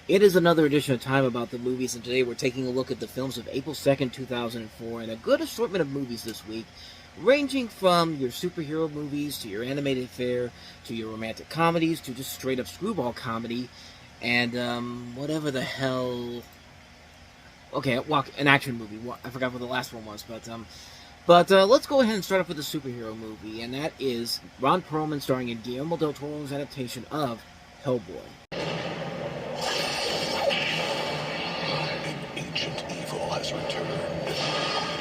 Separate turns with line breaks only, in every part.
It is another edition of Time About the Movies, and today we're taking a look at the films of April 2nd, 2004, and a good assortment of movies this week, ranging from your superhero movies, to your animated fare, to your romantic comedies, to just straight-up screwball comedy, and, whatever the hell... Okay, an action movie. I forgot what the last one was, but let's go ahead and start off with a superhero movie, and that is Ron Perlman starring in Guillermo del Toro's adaptation of Hellboy.
Ancient evil has returned,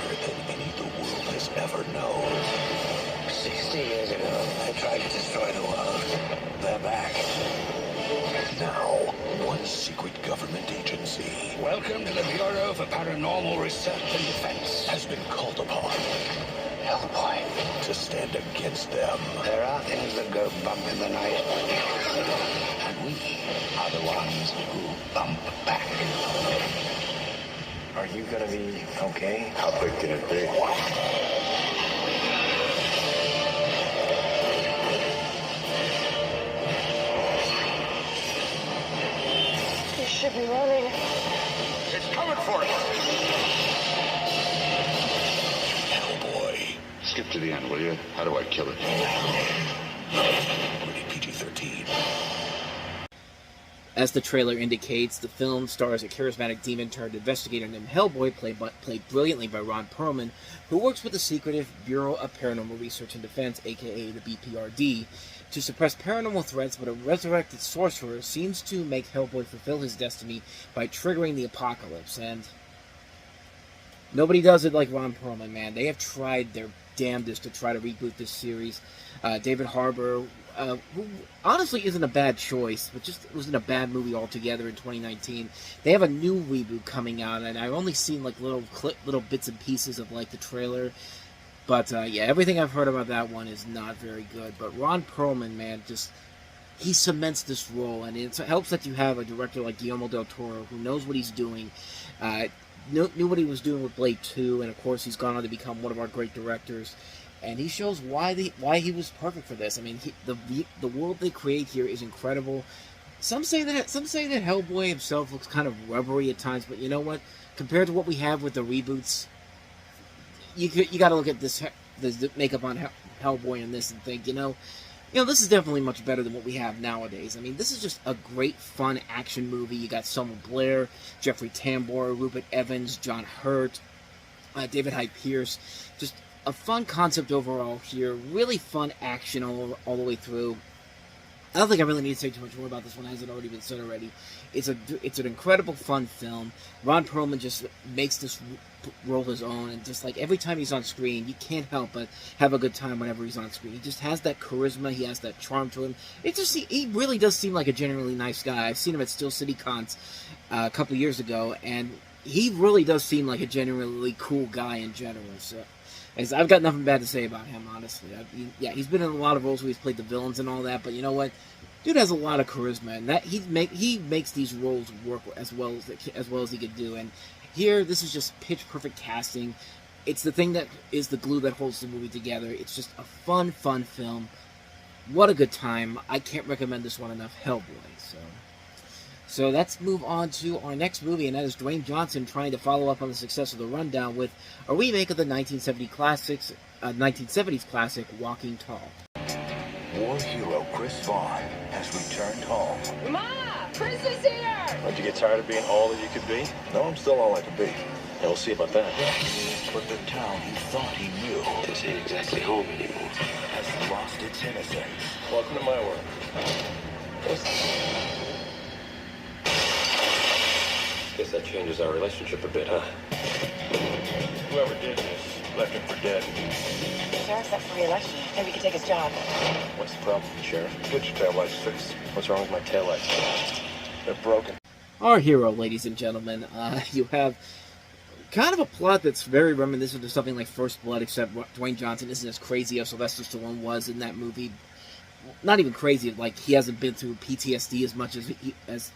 greater than any the world has ever known. 60 years ago, they tried to destroy the world. They're back. Now, one secret government agency,
welcome to the Bureau for Paranormal Research and Defense,
has been called upon
Hellboy
to stand against them.
There are things that go bump in the night, and we are the ones who bump back. Are you gonna be okay?
How big can it be?
You should be running.
It's coming for us!
Hellboy.
Skip to the end, will you? How do I kill it?
Rated PG-13.
As the trailer indicates, the film stars a charismatic demon-turned-investigator named Hellboy, played brilliantly by Ron Perlman, who works with the secretive Bureau of Paranormal Research and Defense, aka the BPRD, to suppress paranormal threats, but a resurrected sorcerer seems to make Hellboy fulfill his destiny by triggering the apocalypse, and nobody does it like Ron Perlman, man. They have tried their damnedest to try to reboot this series. David Harbour, who honestly isn't a bad choice, but just wasn't a bad movie altogether in 2019. They have a new reboot coming out, and I've only seen like little bits and pieces of like the trailer. But yeah, everything I've heard about that one is not very good. But Ron Perlman, man, he cements this role, and it helps that you have a director like Guillermo del Toro who knows what he's doing. Knew what he was doing with Blade 2, and of course he's gone on to become one of our great directors. And he shows why he was perfect for this. I mean, the world they create here is incredible. Some say that Hellboy himself looks kind of rubbery at times, but you know what? Compared to what we have with the reboots, you got to look at the makeup on Hellboy in this and think, you know, this is definitely much better than what we have nowadays. I mean, this is just a great, fun action movie. You got Selma Blair, Jeffrey Tambor, Rupert Evans, John Hurt, David Hyde Pierce. Just a fun concept overall here. Really fun action all the way through. I don't think I really need to say too much more about this one, as it already been said already. It's an incredible, fun film. Ron Perlman just makes this role his own, and just like every time he's on screen, you can't help but have a good time whenever he's on screen. He just has that charisma, he has that charm to him. He really does seem like a genuinely nice guy. I've seen him at Steel City Cons a couple of years ago, and he really does seem like a genuinely cool guy in general. So I've got nothing bad to say about him, honestly. He's been in a lot of roles where he's played the villains and all that, but you know what? Dude has a lot of charisma, and that he makes these roles work as well as he could do. And here, this is just pitch perfect casting. It's the thing that is the glue that holds the movie together. It's just a fun film. What a good time! I can't recommend this one enough. Hellboy. So let's move on to our next movie, and that is Dwayne Johnson trying to follow up on the success of The Rundown with a remake of the 1970s classic Walking Tall.
War hero Chris Vaughn has returned home.
Ma! Chris is here!
Don't you get tired of being all that you could be?
No, I'm still all I can be.
Yeah, we'll see about that.
But the town he thought he knew
This ain't exactly home anymore.
has lost its innocence.
Welcome to my world. Guess that changes our relationship a bit, huh? Whoever did this left him for dead.
Sheriff's up for re-election. Maybe we could take his job.
What's the problem, Sheriff? Get your taillights fixed. What's wrong with my taillights? They're broken.
Our hero, ladies and gentlemen, you have kind of a plot that's very reminiscent of something like First Blood, except Dwayne Johnson isn't as crazy as Sylvester Stallone was in that movie. Not even crazy, like he hasn't been through PTSD as much as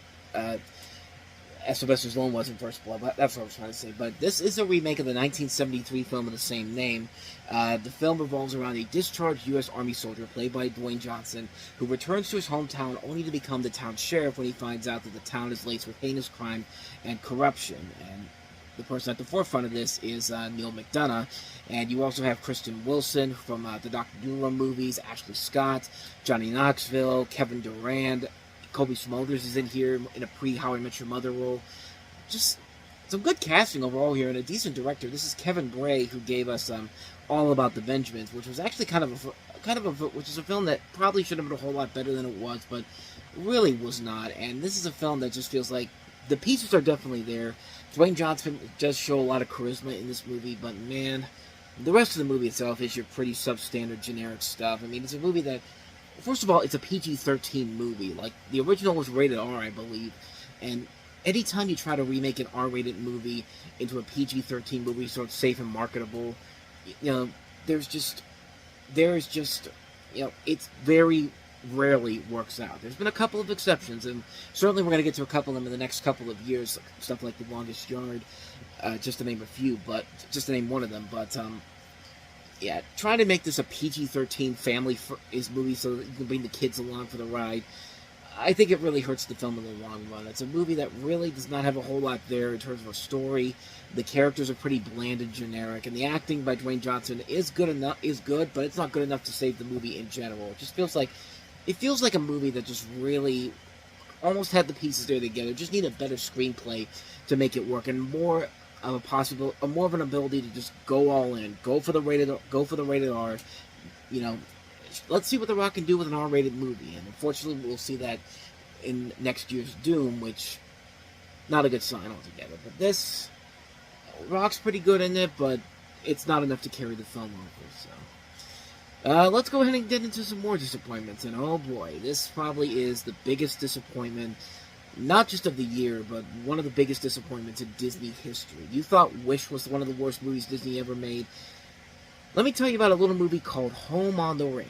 Sylvester Stallone was in First Blood, but that's what I was trying to say. But this is a remake of the 1973 film of the same name. The film revolves around a discharged U.S. Army soldier, played by Dwayne Johnson, who returns to his hometown only to become the town sheriff when he finds out that the town is laced with heinous crime and corruption. And the person at the forefront of this is Neil McDonough. And you also have Kristen Wilson from the Dr. Doolittle movies, Ashley Scott, Johnny Knoxville, Kevin Durand, Kobe Smulders is in here in a pre-How I Met Your Mother role. Just some good casting overall here, and a decent director. This is Kevin Bray, who gave us All About the Benjamins, which was actually which is a film that probably should have been a whole lot better than it was, but really was not. And this is a film that just feels like the pieces are definitely there. Dwayne Johnson does show a lot of charisma in this movie, but man, the rest of the movie itself is your pretty substandard, generic stuff. I mean, it's a movie that, first of all, it's a PG-13 movie. Like, the original was rated R, I believe. And anytime you try to remake an R-rated movie into a PG-13 movie so it's safe and marketable, you know, it's very rarely works out. There's been a couple of exceptions, and certainly we're going to get to a couple of them in the next couple of years, stuff like The Longest Yard, just to name a few, but just to name one of them. But yeah, trying to make this a PG-13 family movie so that you can bring the kids along for the ride, I think it really hurts the film in the long run. It's a movie that really does not have a whole lot there in terms of a story. The characters are pretty bland and generic, and the acting by Dwayne Johnson is good, but it's not good enough to save the movie in general. It just feels like a movie that just really almost had the pieces there together. Just need a better screenplay to make it work, and more of an ability to just go all in, go for the rated R. You know, let's see what The Rock can do with an R-rated movie, and unfortunately, we'll see that in next year's Doom, which not a good sign altogether. But this Rock's pretty good in it, but it's not enough to carry the film over. So, let's go ahead and get into some more disappointments. And oh boy, this probably is the biggest disappointment, not just of the year, but one of the biggest disappointments in Disney history. You thought Wish was one of the worst movies Disney ever made. Let me tell you about a little movie called Home on the Range.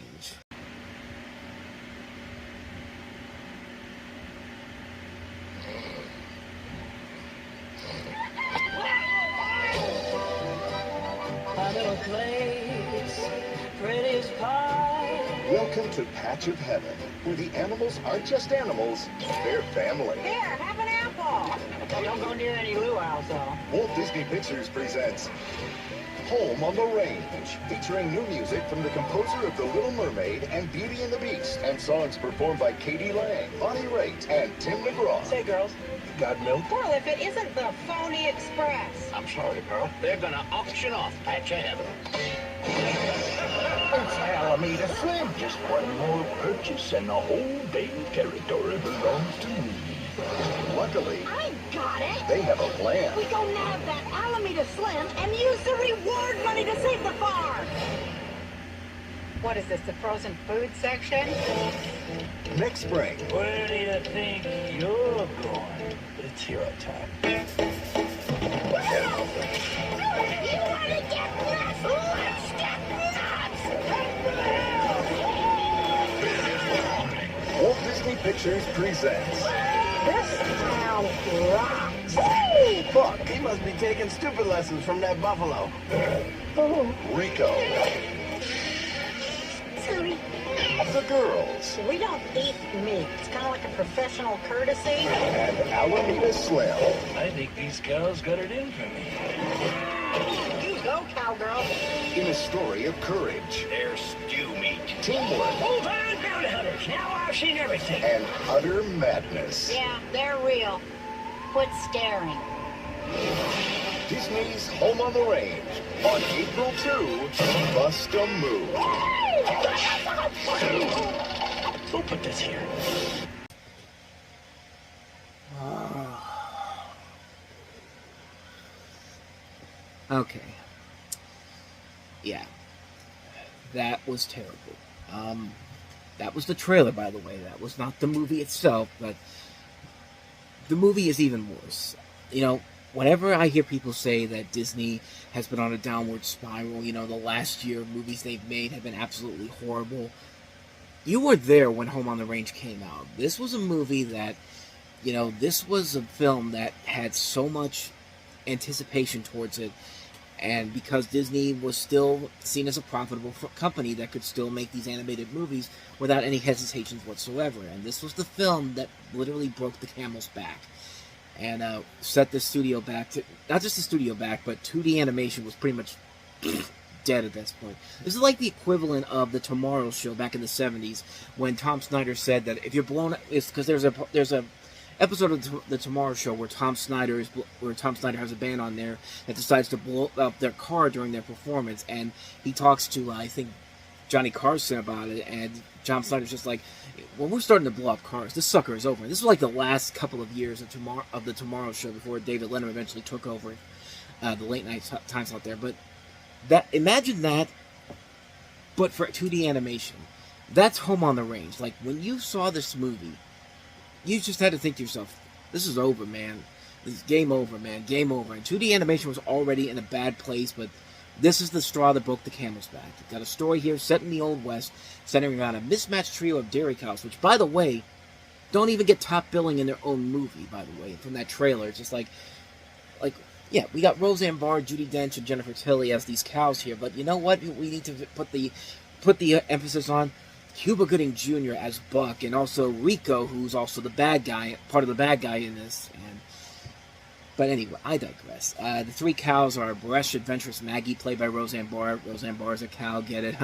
My little place, prettiest pie.
Welcome to Patch of Heaven, where the animals aren't just animals, they're family.
Here, have an apple.
Don't go near any luau's, though.
Walt Disney Pictures presents Home on the Range, featuring new music from the composer of The Little Mermaid and Beauty and the Beast, and songs performed by Katie Lang, Bonnie Raitt, and Tim McGraw.
Say, girls,
You got milk?
Well, if it isn't the Phony Express.
I'm sorry, girl. They're gonna auction off Patch of Heaven.
It's Alameda Slim.
Just one more purchase and the whole dang territory belongs to me.
Luckily,
I got it.
they have a plan.
We go nab that Alameda Slim and use the reward money to save the farm. What is this, the frozen food section?
Next spring,
Where do you think you're going? It's hero time.
You want to get nuts? Let's get nuts!
Walt Disney Pictures presents
This town rocks.
Fuck, he must be taking stupid lessons from that buffalo.
Rico,
Sorry.
The Girls,
We don't eat meat. It's kind of like a professional courtesy.
and Alameda Slim.
I think these cows got it in for me.
You go, cowgirl.
In a story of courage,
They're stew meat.
teamwork,
Move on, bounty hunters. Now I've seen everything.
and utter madness.
Yeah, they're real. Quit staring.
Disney's Home on the Range. On April 2, bust a move.
Who put this here?
Okay. Yeah. That was terrible. That was the trailer, by the way. That was not the movie itself, but the movie is even worse. You know, whenever I hear people say that Disney has been on a downward spiral, you know, the last year movies they've made have been absolutely horrible. You were there when Home on the Range came out. This was a movie that You know, this was a film that had so much anticipation towards it, and because Disney was still seen as a profitable company that could still make these animated movies without any hesitations whatsoever. And this was the film that literally broke the camel's back and set the studio back to, not just the studio back, but 2D animation was pretty much dead at this point. This is like the equivalent of the Tomorrow Show back in the 70s when Tom Snyder said that if you're blown, it's because there's a episode of the Tomorrow Show where Tom Snyder has a band on there that decides to blow up their car during their performance, and he talks to I think Johnny Carson about it, and Tom Snyder's just like, when we're starting to blow up cars, this sucker is over. This was like the last couple of years of the Tomorrow Show before David Letterman eventually took over the late night times out there. But imagine that, but for 2D animation. That's Home on the Range. Like, when you saw this movie, you just had to think to yourself, this is over, man. This is game over, man. Game over. And 2D animation was already in a bad place, but this is the straw that broke the camel's back. You've got a story here set in the Old West, centering around a mismatched trio of dairy cows, which, by the way, don't even get top billing in their own movie, by the way, from that trailer. It's just like, yeah, we got Roseanne Barr, Judi Dench, and Jennifer Tilly as these cows here, but you know what? We need to put the emphasis on Cuba Gooding Jr. as Buck, and also Rico, who's also the bad guy, part of the bad guy in this. But anyway, I digress. The three cows are Boresh Adventurous Maggie, played by Roseanne Barr. Roseanne Barr is a cow, get it?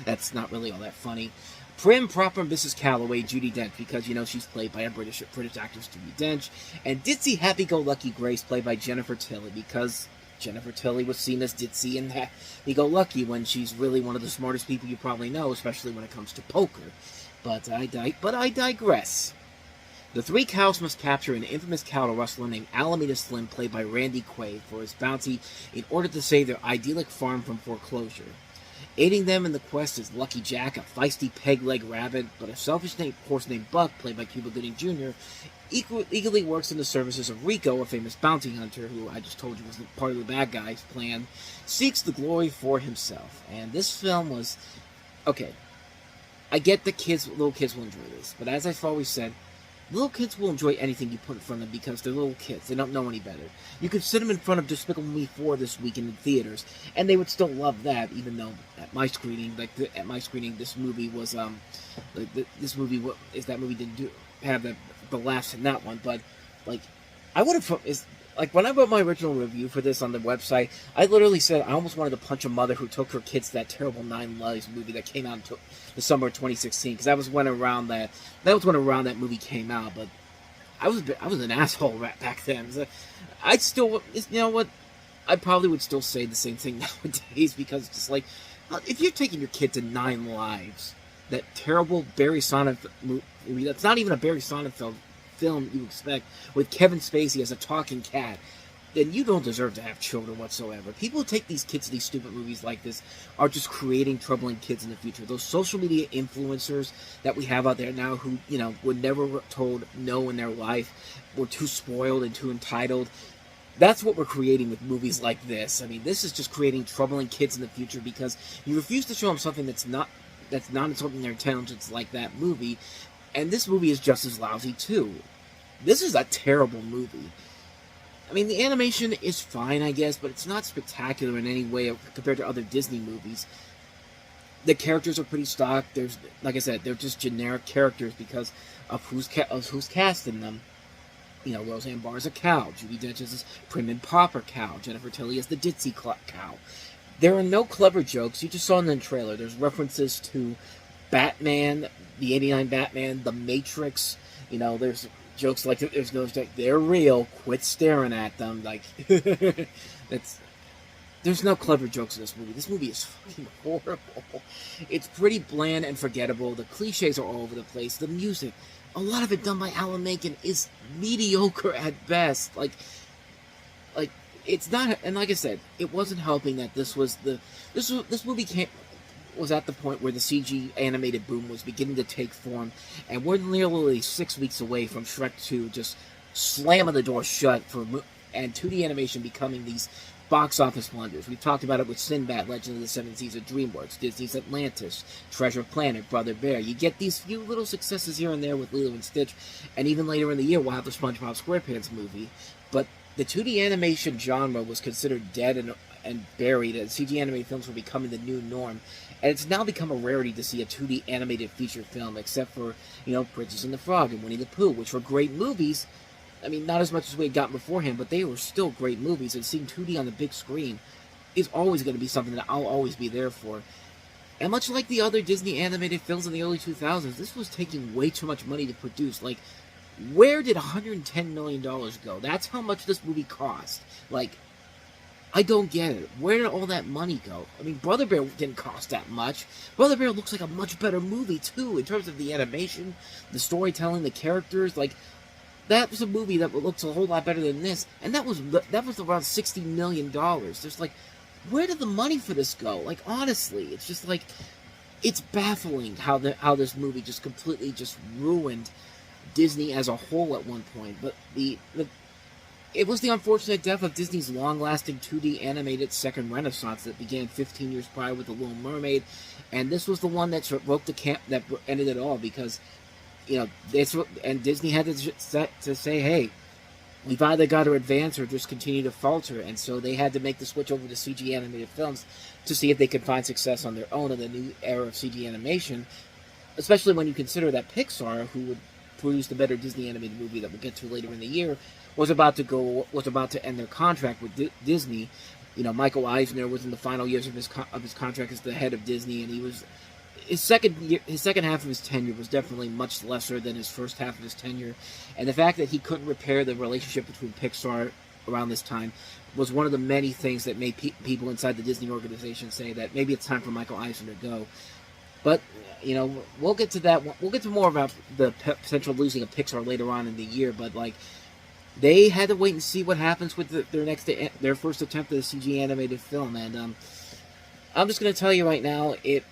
That's not really all that funny. Prim, proper Mrs. Calloway, Judi Dench, because, you know, she's played by a British actress, Judi Dench. And Ditzy Happy-Go-Lucky Grace, played by Jennifer Tilly, because Jennifer Tilly was seen as ditzy and happy-go-lucky when she's really one of the smartest people you probably know, especially when it comes to poker. But I digress. The three cows must capture an infamous cattle rustler named Alameda Slim, played by Randy Quaid, for his bounty in order to save their idyllic farm from foreclosure. Aiding them in the quest is Lucky Jack, a feisty peg-leg rabbit, but a selfish horse named Buck, played by Cuba Gooding Jr., eagerly works in the services of Rico, a famous bounty hunter, who I just told you was part of the bad guy's plan, seeks the glory for himself. And this film was... Okay, I get that little kids will enjoy this, but as I've always said, little kids will enjoy anything you put in front of them because they're little kids. They don't know any better. You could sit them in front of Despicable Me 4 this weekend in theaters, and they would still love that, even though at my screening, this movie was, that movie didn't have the laughs in that one, but, like, I would have, when I wrote my original review for this on the website, I literally said I almost wanted to punch a mother who took her kids to that terrible 9 Lives movie that came out in the summer of 2016, because that was when around that movie came out. But I was an asshole back then. So I'd still, you know what, I probably would still say the same thing nowadays, because it's just like, if you're taking your kid to 9 Lives, that terrible Barry Sonnenfeld movie, that's not even a Barry Sonnenfeld film you expect, with Kevin Spacey as a talking cat, then you don't deserve to have children whatsoever. People who take these kids to these stupid movies like this are just creating troubling kids in the future. Those social media influencers that we have out there now who, you know, were never told no in their life, were too spoiled and too entitled. That's what we're creating with movies like this. I mean, this is just creating troubling kids in the future because you refuse to show them something that's not insulting their intelligence like that movie. And this movie is just as lousy, too. This is a terrible movie. I mean, the animation is fine, I guess, but it's not spectacular in any way compared to other Disney movies. The characters are pretty stock. There's, like I said, they're just generic characters because of who's cast in them. You know, Roseanne Barr is a cow. Judi Dench is this prim and proper cow. Jennifer Tilly is the ditzy cow. There are no clever jokes. You just saw in the trailer. There's references to Batman, the 89 Batman, The Matrix. You know, there's jokes like, there's no, they're real, quit staring at them. Like, there's no clever jokes in this movie. This movie is fucking horrible. It's pretty bland and forgettable. The cliches are all over the place. The music, a lot of it done by Alan Menken, is mediocre at best. Like, it's not, and like I said, it wasn't helping that this movie was at the point where the CG animated boom was beginning to take form, and we're nearly 6 weeks away from Shrek 2 just slamming the door shut and 2D animation becoming these box office wonders. We've talked about it with Sinbad, Legend of the Seven Seas of DreamWorks, Disney's Atlantis, Treasure Planet, Brother Bear. You get these few little successes here and there with Lilo and Stitch, and even later in the year we'll have the SpongeBob SquarePants movie. But the 2D animation genre was considered dead and buried, and CG animated films were becoming the new norm. And it's now become a rarity to see a 2D animated feature film, except for, Princess and the Frog and Winnie the Pooh, which were great movies. I mean, not as much as we had gotten beforehand, but they were still great movies, and seeing 2D on the big screen is always going to be something that I'll always be there for. And much like the other Disney animated films in the early 2000s, this was taking way too much money to produce. Like, where did $110 million go? That's how much this movie cost. Like, I don't get it. Where did all that money go? I mean, Brother Bear didn't cost that much. Brother Bear looks like a much better movie, too, in terms of the animation, the storytelling, the characters. Like, that was a movie that looks a whole lot better than this, and that was around $60 million. Just like, where did the money for this go? Like, honestly, it's just like, it's baffling how this movie just completely just ruined Disney as a whole at one point. But it was the unfortunate death of Disney's long-lasting 2D animated second renaissance that began 15 years prior with The Little Mermaid, and this was the one that broke the camp, that ended it all, because and Disney had to say, hey, we've either got to advance or just continue to falter, and so they had to make the switch over to CG animated films to see if they could find success on their own in the new era of CG animation, especially when you consider that Pixar, who would produce the better Disney animated movie that we'll get to later in the year, was about to end their contract with Disney. Michael Eisner was in the final years of his contract as the head of Disney, and he was his second half of his tenure was definitely much lesser than his first half of his tenure, and the fact that he couldn't repair the relationship between Pixar around this time was one of the many things that made people inside the Disney organization say that maybe it's time for Michael Eisner to go. But we'll get to that. We'll get to more about the potential of losing of Pixar later on in the year. But like, they had to wait and see what happens with their first attempt at a CG animated film, and I'm just going to tell you right now, it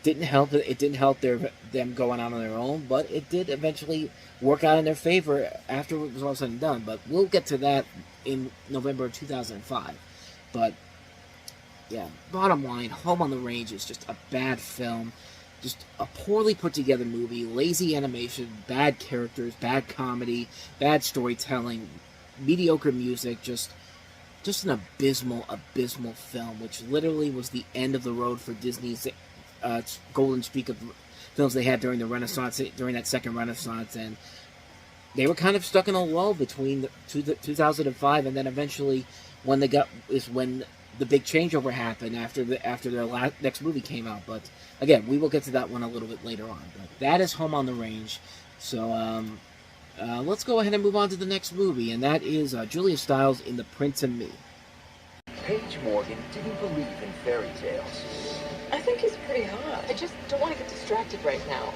didn't help. It didn't help them going out on their own, but it did eventually work out in their favor after it was all said and done. But we'll get to that in November of 2005. But yeah, bottom line, Home on the Range is just a bad film. Just a poorly put together movie, lazy animation, bad characters, bad comedy, bad storytelling, mediocre music, just an abysmal film, which literally was the end of the road for Disney's golden streak of films they had during the Renaissance, during that second Renaissance, and they were kind of stuck in a lull between 2005 and then eventually when the big changeover happened after their next movie came out. But again, we will get to that one a little bit later on. But that is Home on the Range. So let's go ahead and move on to the next movie, and that is Julia Stiles in The Prince and Me.
Paige Morgan didn't believe in fairy tales.
I think he's pretty hot. I just don't want to get distracted right now.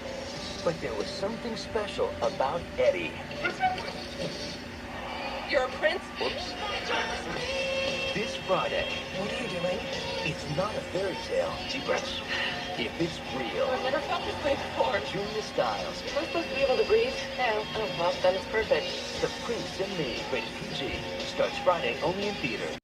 But there was something special about Eddie.
You're a prince?
Whoops. This Friday.
What are you doing?
It's not a fairy tale. Deep breaths. If it's real.
I've never felt this way before.
Julia Stiles.
Am I supposed to be able to breathe? No. Oh, well, then it's perfect.
The Prince and Me, rated PG. Starts Friday only in theater.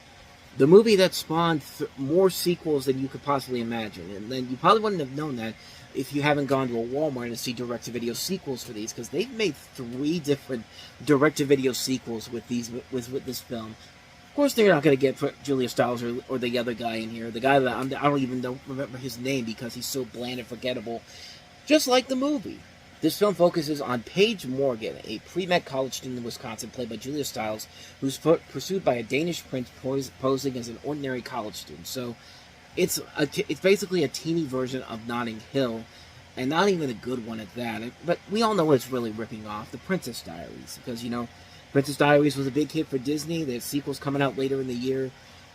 The movie that spawned more sequels than you could possibly imagine. And then you probably wouldn't have known that if you haven't gone to a Walmart to see direct-to-video sequels for these, because they've made 3 different direct-to-video sequels with this film. Of course, they're not going to get Julia Stiles or the other guy in here. The guy that I don't even remember his name because he's so bland and forgettable. Just like the movie. This film focuses on Paige Morgan, a pre-med college student in Wisconsin, played by Julia Stiles, who's pursued by a Danish prince posing as an ordinary college student. So, it's basically a teeny version of Notting Hill, and not even a good one at that. But we all know what it's really ripping off: The Princess Diaries, because Princess Diaries was a big hit for Disney. There's sequels coming out later in the year.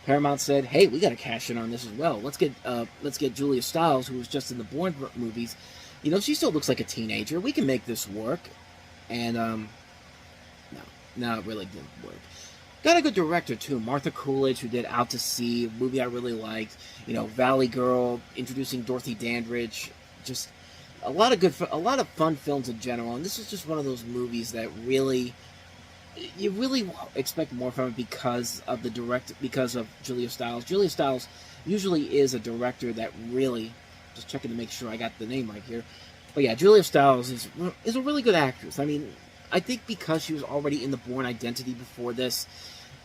Paramount said, "Hey, we got to cash in on this as well. Let's get Julia Stiles, who was just in the Bourne movies. She still looks like a teenager. We can make this work." And no, it really didn't work. Got a good director too, Martha Coolidge, who did Out to Sea, a movie I really liked. Valley Girl, introducing Dorothy Dandridge. Just a lot of fun films in general. And this is just one of those movies that really you really expect more from it because of Julia Stiles. Julia Stiles usually is a director that really, just checking to make sure I got the name right here. But yeah, Julia Stiles is a really good actress. I mean, I think because she was already in the Bourne Identity before this,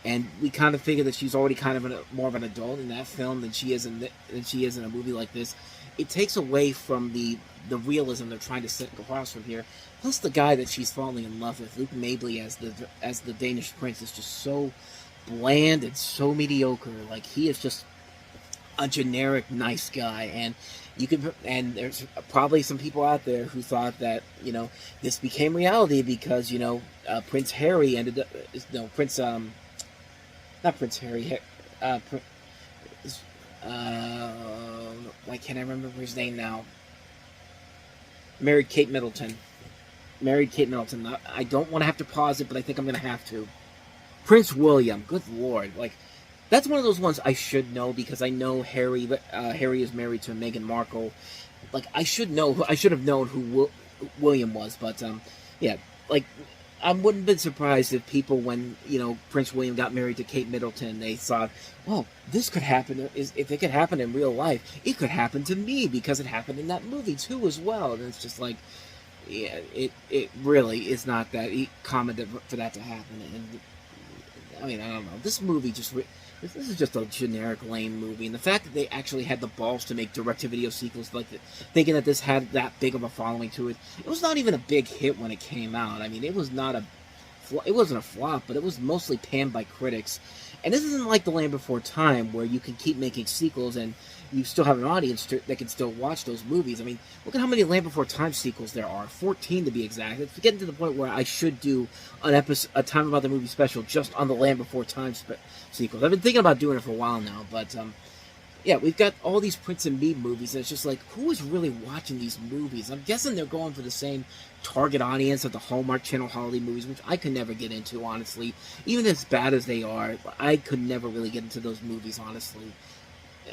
and we kind of figured that she's already kind of more of an adult in that film than she is in a movie like this. It takes away from the realism they're trying to set across from here. Plus, the guy that she's falling in love with, Luke Mabley as the Danish prince, is just so bland and so mediocre. Like, he is just a generic nice guy, and there's probably some people out there who thought that, you know, this became reality because, you know, Prince Harry ended up, no, Prince, not Prince Harry, why can't I remember his name now? Married Kate Middleton. I don't want to have to pause it, but I think I'm going to have to. Prince William, good lord, like, that's one of those ones I should know because I know Harry is married to Meghan Markle. Like, I should have known who William was, but yeah, like, I wouldn't have been surprised if people, when, you know, Prince William got married to Kate Middleton, they thought, well, this could happen. If it could happen in real life, it could happen to me because it happened in that movie too as well. And it's just like, yeah, it really is not that common for that to happen. And I mean, I don't know. This movie just. This is just a generic, lame movie, and the fact that they actually had the balls to make direct-to-video sequels, like thinking that this had that big of a following to it, it was not even a big hit when it came out. I mean, it wasn't a flop, but it was mostly panned by critics. And this isn't like The Land Before Time, where you can keep making sequels and you still have an audience that can still watch those movies. I mean, look at how many Land Before Time sequels there are. 14 to be exact. It's getting to the point where I should do a Time About the Movie special just on the Land Before Time sequels. I've been thinking about doing it for a while now, but yeah, we've got all these Prince and Me movies, and it's just like, who is really watching these movies? I'm guessing they're going for the same target audience of the Hallmark Channel holiday movies, which I could never get into, honestly. Even as bad as they are, I could never really get into those movies, honestly.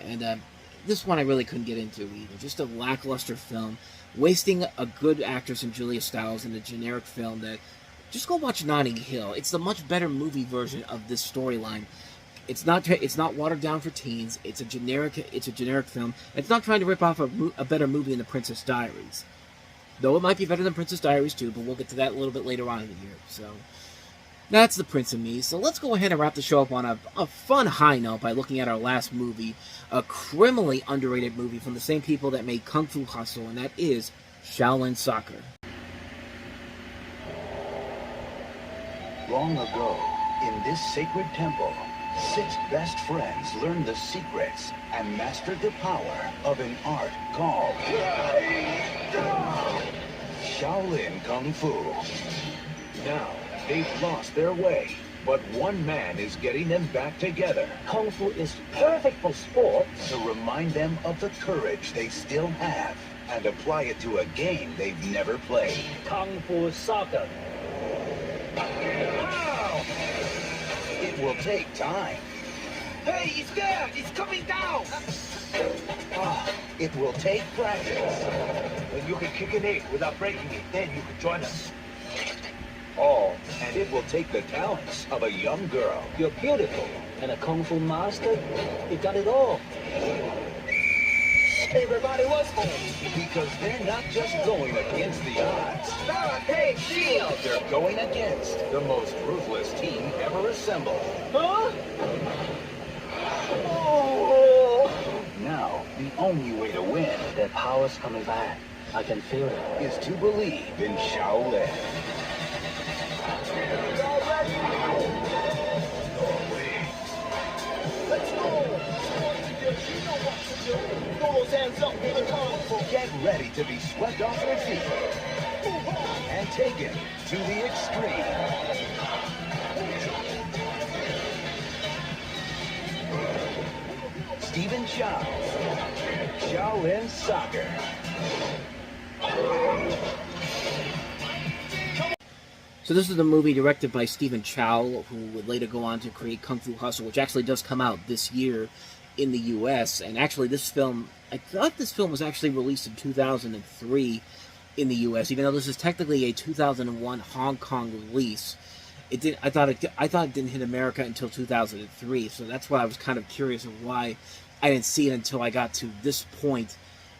And this one I really couldn't get into either. Just a lackluster film, wasting a good actress in Julia Stiles in a generic film that... Just go watch Notting Hill. It's the much better movie version of this storyline. It's not watered down for teens. It's a generic film. It's not trying to rip off a better movie than The Princess Diaries. Though it might be better than Princess Diaries too, but we'll get to that a little bit later on in the year. So that's The Prince and Me. So let's go ahead and wrap the show up on a fun high note by looking at our last movie, a criminally underrated movie from the same people that made Kung Fu Hustle, and that is Shaolin Soccer.
Long ago, in this sacred temple, 6 best friends learned the secrets and mastered the power of an art called Shaolin Kung Fu. Now, they've lost their way, but one man is getting them back together.
Kung Fu is perfect for sport.
To remind them of the courage they still have and apply it to a game they've never played.
Kung Fu Soccer.
Wow! It will take time.
Hey, he's there! He's coming down!
It will take practice.
When you can kick an 8 without breaking it, then you can join us.
And it will take the talents of a young girl.
You're beautiful. And a Kung Fu master? You got it all.
Everybody was home.
Because they're not just going against the odds.
Hey, shield!
They're going against the most ruthless team ever assembled.
Huh?
Now, the only way to win
Their power's coming back. I can feel it.
is to believe in Shaolin.
Let's go! You know what to do. Throw those hands up for the Kung Fu.
Get ready to be swept off their feet and taken to the extreme. Stephen Chow, Shaolin Soccer.
So this is the movie directed by Stephen Chow, who would later go on to create Kung Fu Hustle, which actually does come out this year in the U.S. And actually this film, I thought this film was actually released in 2003 in the U.S., even though this is technically a 2001 Hong Kong release. it did. I thought it didn't hit America until 2003. So that's why I was kind of curious of why I didn't see it until I got to this point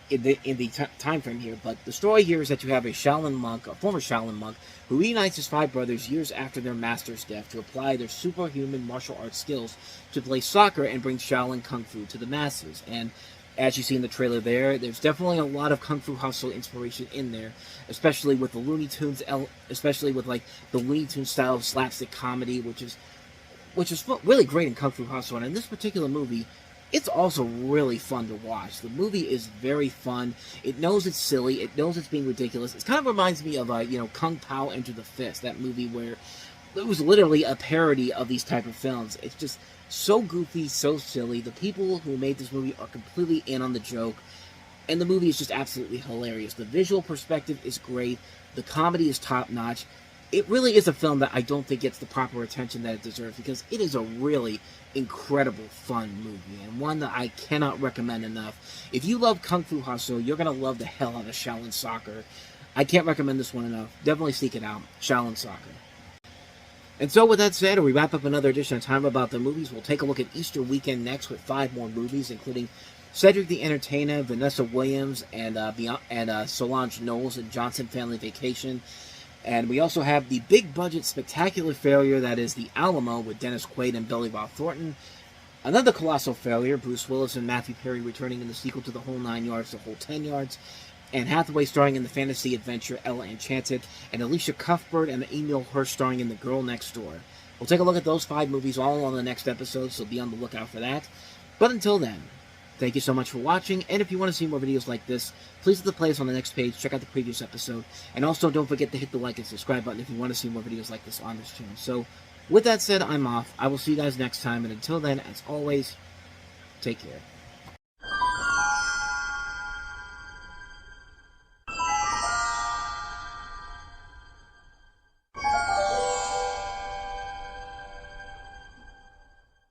in the time frame here. But the story here is that you have a Shaolin monk, a former Shaolin monk, who reunites his 5 brothers years after their master's death to apply their superhuman martial arts skills to play soccer and bring Shaolin Kung Fu to the masses. And as you see in the trailer there's definitely a lot of Kung Fu Hustle inspiration in there, especially with the Looney Tunes, especially with like the Looney Tunes style of slapstick comedy, which is really great in Kung Fu Hustle. And in this particular movie, it's also really fun to watch. The movie is very fun. It knows it's silly. It knows it's being ridiculous. It kind of reminds me of Kung Pao Enter the Fist, that movie where it was literally a parody of these type of films. It's just so goofy, so silly. The people who made this movie are completely in on the joke, and the movie is just absolutely hilarious. The visual perspective is great. The comedy is top-notch. It really is a film that I don't think gets the proper attention that it deserves, because it is a really incredible, fun movie, and one that I cannot recommend enough. If you love Kung Fu Hustle, you're going to love the hell out of Shaolin Soccer. I can't recommend this one enough. Definitely seek it out. Shaolin Soccer. And so with that said, we wrap up another edition of Time About the Movies. We'll take a look at Easter weekend next with 5 more movies, including Cedric the Entertainer, Vanessa Williams, and Solange Knowles in Johnson Family Vacation. And we also have the big-budget spectacular failure that is The Alamo with Dennis Quaid and Billy Bob Thornton. Another colossal failure, Bruce Willis and Matthew Perry returning in the sequel to The Whole 9 Yards, The Whole 10 Yards. Anne Hathaway starring in the fantasy adventure Ella Enchanted, and Alicia Cuthbert and Emil Hirsch starring in The Girl Next Door. We'll take a look at those 5 movies all on the next episode, so be on the lookout for that. But until then, thank you so much for watching, and if you want to see more videos like this, please hit the playlist on the next page, check out the previous episode, and also don't forget to hit the like and subscribe button if you want to see more videos like this on this channel. So, with that said, I'm off. I will see you guys next time, and until then, as always, take care.